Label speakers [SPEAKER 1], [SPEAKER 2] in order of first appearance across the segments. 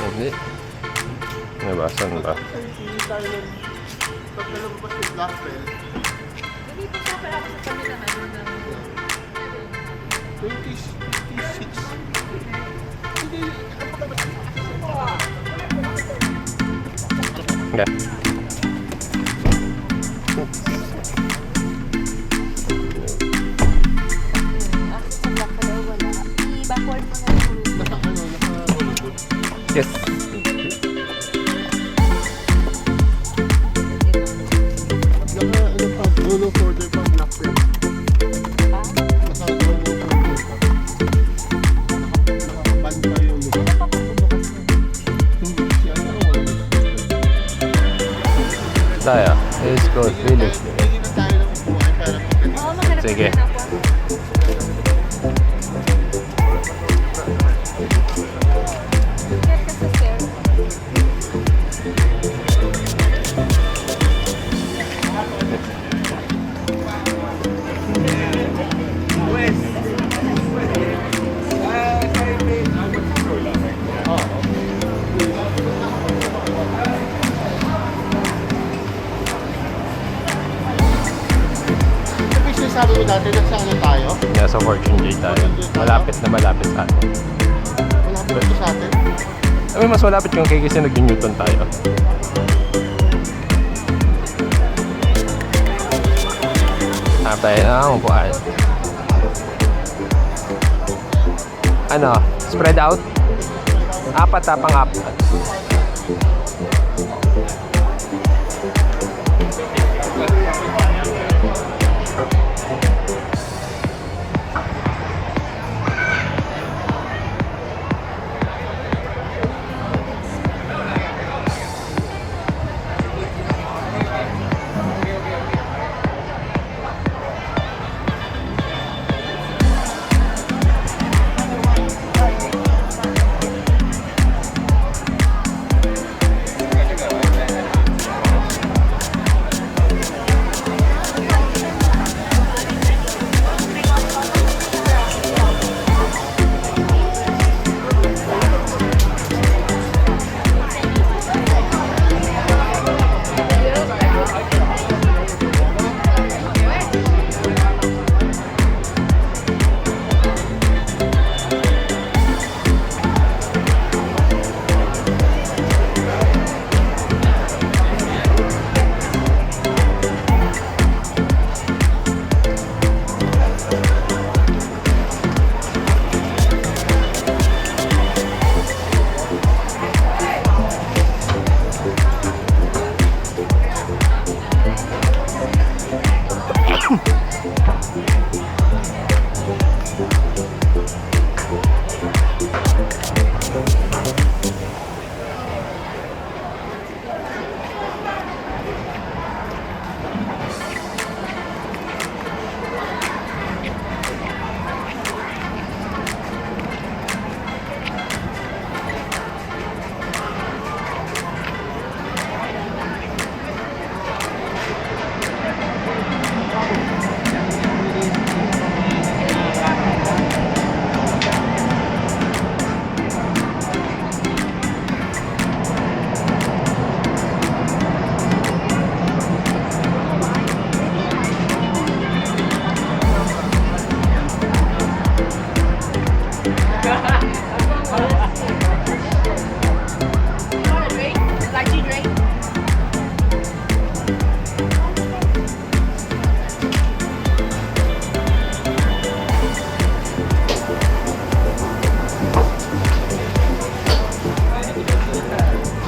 [SPEAKER 1] Hindi. Ano ba? Saan ba?
[SPEAKER 2] Pag nalabas yung black belt,
[SPEAKER 3] Hindi po sa pera ko sa kami ng ano ng
[SPEAKER 2] 26. Hindi,
[SPEAKER 1] Okay.
[SPEAKER 3] Ako sa black pala wala. I-backward mo na yung
[SPEAKER 2] naka-Hollywood.
[SPEAKER 1] Yes.
[SPEAKER 2] Naka-Holo folder pa, black belt. Naka-Holo folder pa. Naka-ban pa yung lugar. Hindi siya na
[SPEAKER 1] Tayo. Let's go. Village.
[SPEAKER 2] Hindi na tayo ng buhay para pagdating.
[SPEAKER 3] Oo, maghanap
[SPEAKER 1] Sige.
[SPEAKER 3] na ako. Get ka sa stair.
[SPEAKER 2] Kasi sabi mo dati, nasa ano tayo?
[SPEAKER 1] Nasa Fortune J tayo. Malapit na malapit sa atin.
[SPEAKER 2] Malapit ito sa atin.
[SPEAKER 1] I mean, mas malapit yung kay kasi nag-Newton tayo. Hanap tayo na upuan. Ano? Spread out? Apat ha, pang-apat.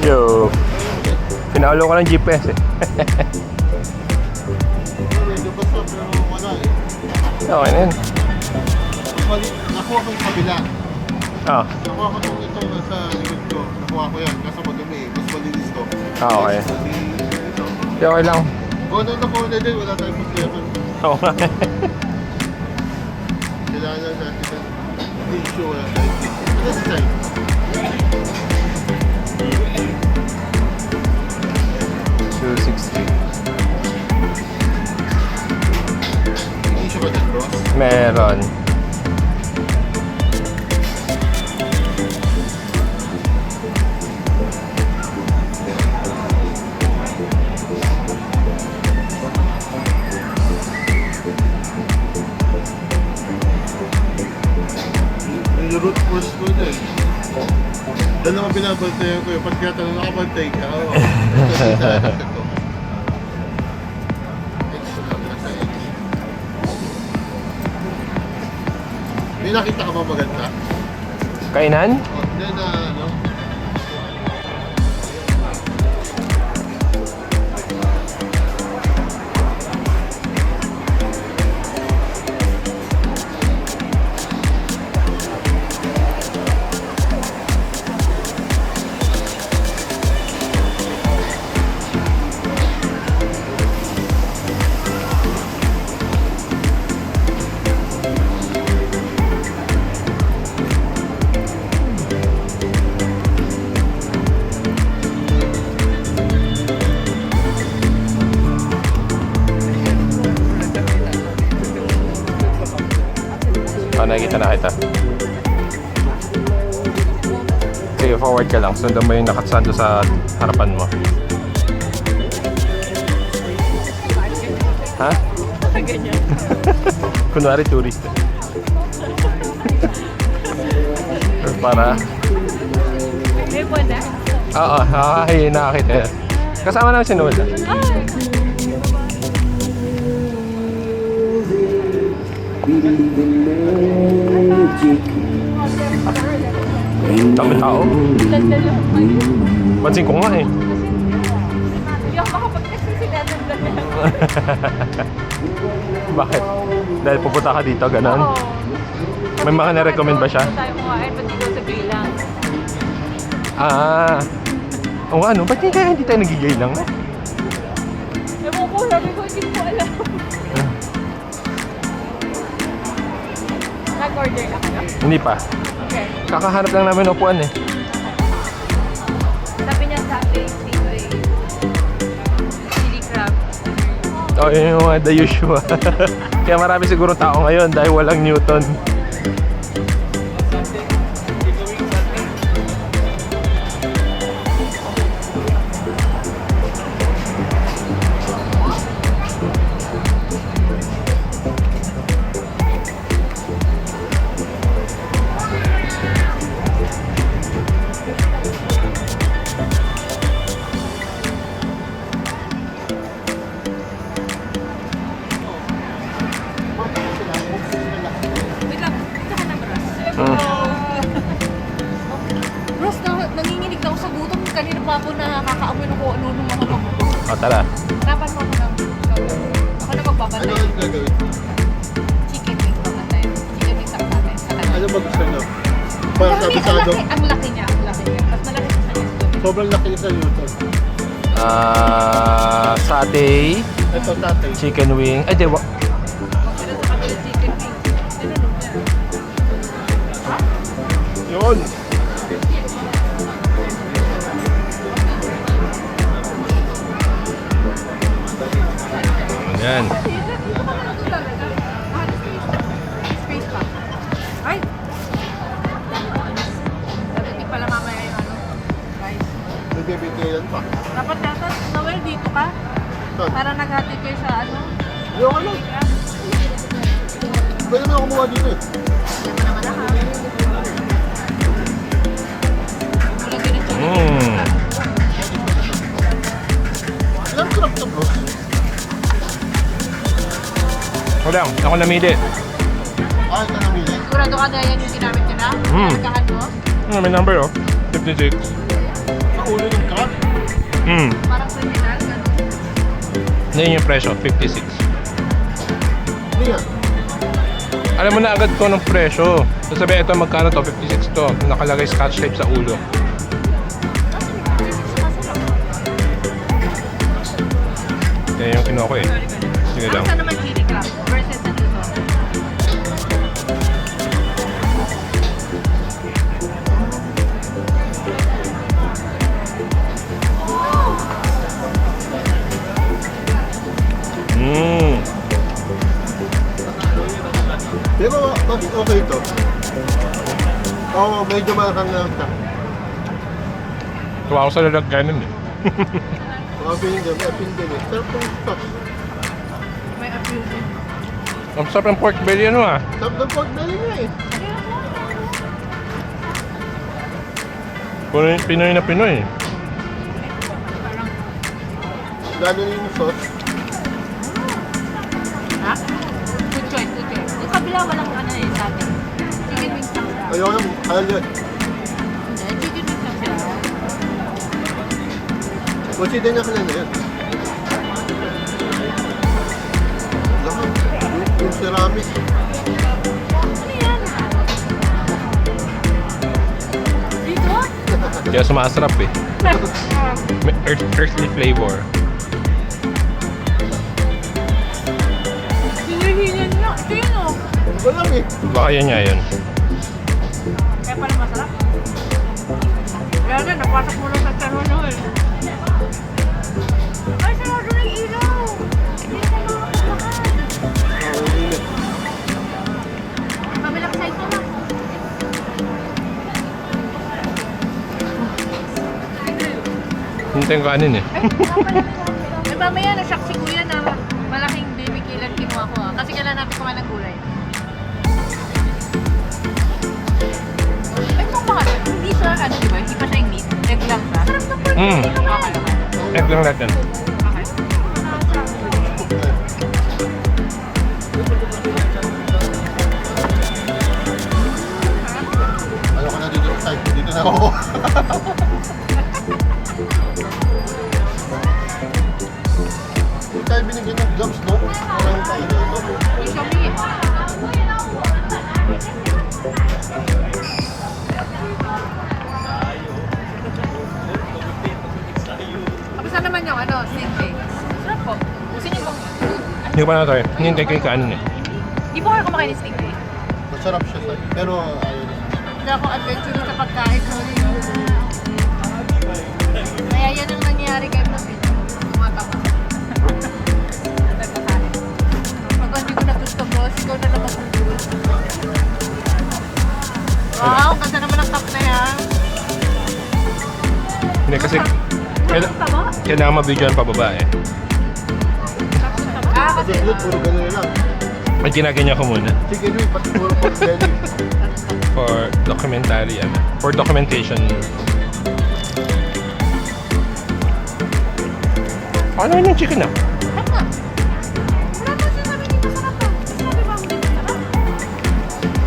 [SPEAKER 1] Yo. Pinaulo ko ng GPS eh.
[SPEAKER 2] Medyo basta pero wala eh.
[SPEAKER 1] Okay na yun.
[SPEAKER 2] Nakuha ko yung kabila.
[SPEAKER 1] Ah,
[SPEAKER 2] Nakuha ko ito sa likod ko. Nakuha ko yan. Kaso madumi eh. Mas malinis to.
[SPEAKER 1] okay.
[SPEAKER 2] Ito.
[SPEAKER 1] Okay lang.
[SPEAKER 2] Kung ano nakuha na din, wala tayong problema.
[SPEAKER 1] Oo nga.
[SPEAKER 2] Kailangan lang natin ng issue. Wala tayong issue. Ano sa side?
[SPEAKER 1] Meron.
[SPEAKER 2] Root course ko na eh. Dalawa binabantayan ko yun. Pag kaya tanong nakabantay ka, oo. Ito. May nakita ka ba maganda?
[SPEAKER 1] Kainan?
[SPEAKER 2] O, hindi na ano.
[SPEAKER 1] Nakikita na kita. Sige, forward ka lang. Sundan mo yung nakasando sa harapan mo. Ha? Kunwari tourist. Para?
[SPEAKER 3] May buwan na?
[SPEAKER 1] Oo, nakakita. Kasama namin si Noel. Dami tao.
[SPEAKER 3] Ganda lang kayo.
[SPEAKER 1] Pansin ko nga eh.
[SPEAKER 3] Hindi ako makapag-text si Leonard lang.
[SPEAKER 1] Bakit? Dahil pupunta ka dito, ganon?
[SPEAKER 3] Oo.
[SPEAKER 1] May mga na-recommend ba siya?
[SPEAKER 3] Tayo kumain, ba't dito sa gay lang?
[SPEAKER 1] Ah. O ano, ba't hindi tayo nagigay lang?
[SPEAKER 3] Ewan ko, sabi ko, hindi ko alam. Nag-order na ka na?
[SPEAKER 1] Hindi pa.
[SPEAKER 3] Okay.
[SPEAKER 1] Kakahanap lang namin upuan eh.
[SPEAKER 3] Sabi niya sa akin, stingray, chili crab.
[SPEAKER 1] O yun yung the usual. Kaya marami siguro tao ngayon dahil walang Newton.
[SPEAKER 3] Wait lang, dito ka na, Bros. Bros, nanginginig na ako sa gutom. Kanina pa ako nakakaamoy ng kung ano ng mga mabuto.
[SPEAKER 1] O tara.
[SPEAKER 3] Hanapan mo ako ng ako na
[SPEAKER 2] Ano
[SPEAKER 3] magbabantay.
[SPEAKER 2] ang gagawin?
[SPEAKER 3] Chicken wings babantay. Chicken wings ang natin sa kanya.
[SPEAKER 2] Ano ba gusto nyo? Para
[SPEAKER 3] Kasi
[SPEAKER 2] kabisado.
[SPEAKER 3] ang laki niya, ang laki niya. Mas malaki sa kanya.
[SPEAKER 2] Sobrang laki niya sa Newton.
[SPEAKER 1] Satay,
[SPEAKER 2] Ito tatay.
[SPEAKER 1] chicken wing. Ay, di ba?
[SPEAKER 3] Magkano sa kabila chicken wings. Tinanong niya.
[SPEAKER 1] Yun. Yan.
[SPEAKER 3] Dito ka na doon talaga. Ano space pa? Ay! Sabi, hindi pala mamaya yung ano. Guys.
[SPEAKER 2] Nagbibigyan pa.
[SPEAKER 3] Dapat yata, Noel, dito ka.
[SPEAKER 2] Saan?
[SPEAKER 3] Para naghatid kayo sa ano.
[SPEAKER 2] Yung ano? Pwede mo kumuha dito eh.
[SPEAKER 3] Hindi mo naman ha. Wala din ang
[SPEAKER 1] Mm.
[SPEAKER 2] Ilang crop to bro?
[SPEAKER 1] Wala, ako namili.
[SPEAKER 2] Ah, ito namili.
[SPEAKER 3] sigurado ka na yan yung ginamit nila?
[SPEAKER 1] Hmm.
[SPEAKER 3] Nagkakan mo?
[SPEAKER 1] May number oh. 56.
[SPEAKER 2] Sa ulo ng crop?
[SPEAKER 3] Parang criminal, gano'n.
[SPEAKER 1] Yan yung presyo, 56.
[SPEAKER 2] Hindi nga.
[SPEAKER 1] Alam mo na agad ko ng presyo. Sasabi, ito magkano to? 56 to. Nakalagay scotch tape sa ulo. Yan yung kinuha ko eh. Sige lang.
[SPEAKER 3] Ano sa naman chili crab versus sa dito?
[SPEAKER 2] Pero bakit okay ito? Oo, medyo malakang lang ito.
[SPEAKER 1] Tuwa ako sa lalagyanan eh.
[SPEAKER 2] Mga pindin eh. Sarap ng stock.
[SPEAKER 3] May appeal din.
[SPEAKER 1] Ang sarap ng pork belly ano ah.
[SPEAKER 2] Sarap ng pork belly nga eh.
[SPEAKER 1] Pinoy na Pinoy.
[SPEAKER 3] Parang,
[SPEAKER 2] Gano'n yung sauce.
[SPEAKER 3] ha? Good choice, good choice. Yung kabila walang ano eh, sa atin. Chicken wings lang siya.
[SPEAKER 2] Ayaw yung halal.
[SPEAKER 3] Hindi, chicken wings lang siya.
[SPEAKER 2] Consider na kailan na yan. Lahat. Yung ceramic.
[SPEAKER 3] Ano yan? Dito?
[SPEAKER 1] Kaya sumasarap eh. May earthly flavor.
[SPEAKER 3] Hinihilan na. Ito yun oh.
[SPEAKER 2] Wala eh.
[SPEAKER 1] Baka yan nga yun.
[SPEAKER 3] Kaya pala masarap. Kaya na, napasok mo lang sa channel eh. Ay, sarado ng ilaw! Hindi na makakalakan. Kabilang side naman.
[SPEAKER 1] Hintayin ko anin eh.
[SPEAKER 3] Eh, mamaya na-shock si Kuya na malaking baby killan kinuha ko ah. Kasi kailan natin kumain ng gulay. Ay, itong mga hindi siya, ano diba? Hindi pa siya yung meat. Egg lang siya. Sarap na po.
[SPEAKER 1] Mm.
[SPEAKER 3] Okay.
[SPEAKER 1] Egg lang natin.
[SPEAKER 3] Okay.
[SPEAKER 2] Ayaw ka na dito sa side. Dito na ako. Hindi tayo binigyan ng gloves, no? Parang tayo na ito.
[SPEAKER 3] Yung Xiaomi. Tapos na naman yung ano, steak cakes. Sarap po. Gusto niyo bang...
[SPEAKER 1] Hindi ko pa na-try. Hinintay ko yung kaanin eh.
[SPEAKER 3] Di po kayo kumakain ng steak cake?
[SPEAKER 2] Masarap siya sa'yo. Pero ayaw na.
[SPEAKER 3] Hindi ako adventure sa pagkain. Sorry. Kaya yan ang nangyayari kay Vlog eh. Tumatama. Nagkakain. Pag hindi ko na gusto, boss, ikaw na naman mag-gulo. Wow, ang ganda naman ang cup na yan.
[SPEAKER 1] Hindi kasi
[SPEAKER 3] Tama?
[SPEAKER 1] kailangan ma-videoan pa baba eh.
[SPEAKER 3] Ah,
[SPEAKER 2] Kasi
[SPEAKER 3] kasi...
[SPEAKER 2] yun, puro ganun na lang.
[SPEAKER 1] May ginaganyan ko muna
[SPEAKER 2] Chicken wing, pati puro pork belly.
[SPEAKER 1] for documentary ano. For documentation. Ano naman yung chicken ah?
[SPEAKER 3] Sarap nga. Wala pa siya sabi hindi masarap ah. Sabi ba hindi masarap?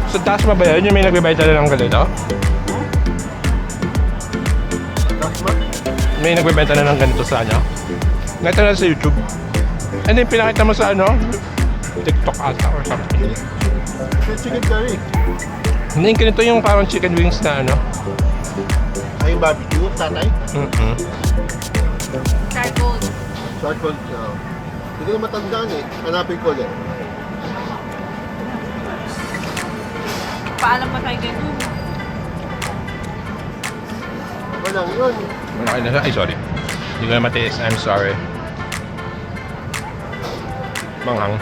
[SPEAKER 1] Sa taas ba yun? Yung may nagbibay talaga ng ganito?
[SPEAKER 2] Dasma?
[SPEAKER 1] May nagbibenta na ng ganito sa ano? Nakita na sa YouTube. And then pinakita mo sa ano? TikTok ata or something.
[SPEAKER 2] Chicken curry.
[SPEAKER 1] Hindi, ganito yung parang chicken wings na ano?
[SPEAKER 2] Ay, yung barbecue, tatay.
[SPEAKER 1] Mm-mm.
[SPEAKER 3] Charcoal.
[SPEAKER 2] Charcoal. Hindi ko na matandaan eh. Hanapin ko ulit.
[SPEAKER 3] Paalam pa tayo ganito.
[SPEAKER 2] Walang yun.
[SPEAKER 1] Malaki na siya. Ay, sorry. Hindi ko na matiis. I'm sorry. Manghang.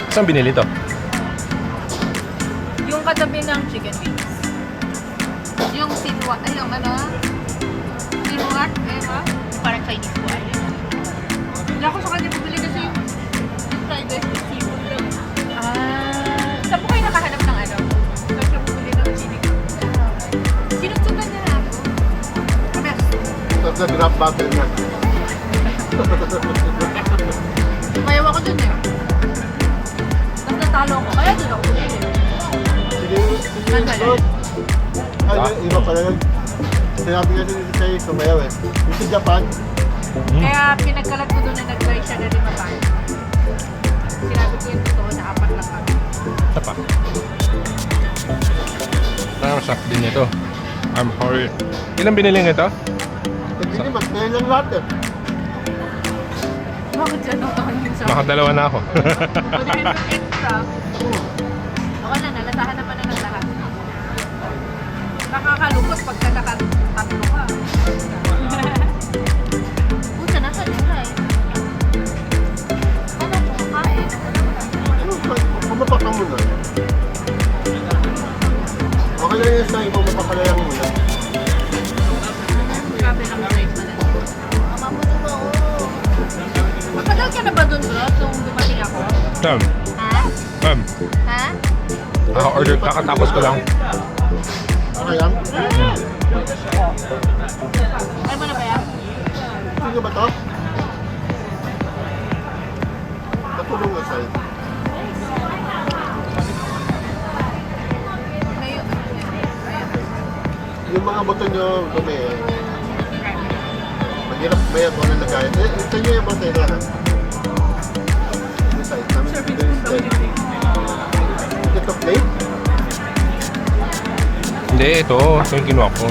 [SPEAKER 1] Saan binili to?
[SPEAKER 3] Yung katabi ng chicken wings. Yung sinwa, ay yung ano? Sinwat, eh ba? Parang Chinese boy. Hindi ako sa kanya bumili kasi yung fried rice with seafood lang. Ah, saan po kayo nakahanap ng ano? Saan siya bumili ng chicken? Sinutsugan niya na ako. Kames.
[SPEAKER 2] Tapos nag-grab battle na.
[SPEAKER 3] Mayaw ako dun eh. Tapos natalo ako, kaya dun ako bumili.
[SPEAKER 2] Sige, sige. Ay, iba pala yun. Sinabi kasi nito sa'yo, sumayaw eh. Yung sa Japan,
[SPEAKER 3] Kaya pinagkalat ko doon na nag-try siya na limatan. Sinabi ko yung totoo na 4 lang kami.
[SPEAKER 1] Ito pa. Nakakasap din ito. I'm sorry. Ilang binili ito?
[SPEAKER 2] hindi naman, ngayon lang lahat eh.
[SPEAKER 3] Bakit siya nung takin sa...
[SPEAKER 1] Makadalawa na ako.
[SPEAKER 3] Pwede rin yung extra. Okay na, nalatahan naman na ng lahat. Nakakalungkot pagka nakatatlo ka. Pusa, nasa nila eh. Paano ako kakain?
[SPEAKER 2] Pumapaka mo na. Okay lang yun sa'yo, pumapaka na lang muna.
[SPEAKER 3] Grabe lang size na lang. Mamamuto ba ako? Matagal ka na ba dun, bro? Nung dumating ako?
[SPEAKER 1] Sam,
[SPEAKER 3] Ha?
[SPEAKER 1] Sam.
[SPEAKER 3] Ha?
[SPEAKER 1] Kaka-order, kakatapos ko lang.
[SPEAKER 2] Okay lang?
[SPEAKER 3] Ay mo na ba yan?
[SPEAKER 2] Sino ba to? Natulong nga sa'yo.
[SPEAKER 3] Ngayon. Ayan.
[SPEAKER 2] Yung mga buto nyo, dumi eh. Mahirap ba yan kung ano nagkaya? Ito nyo yung buto nyo, ha? Yung size namin. Ito plate?
[SPEAKER 1] Hindi, ito. Ito yung kinuha ko.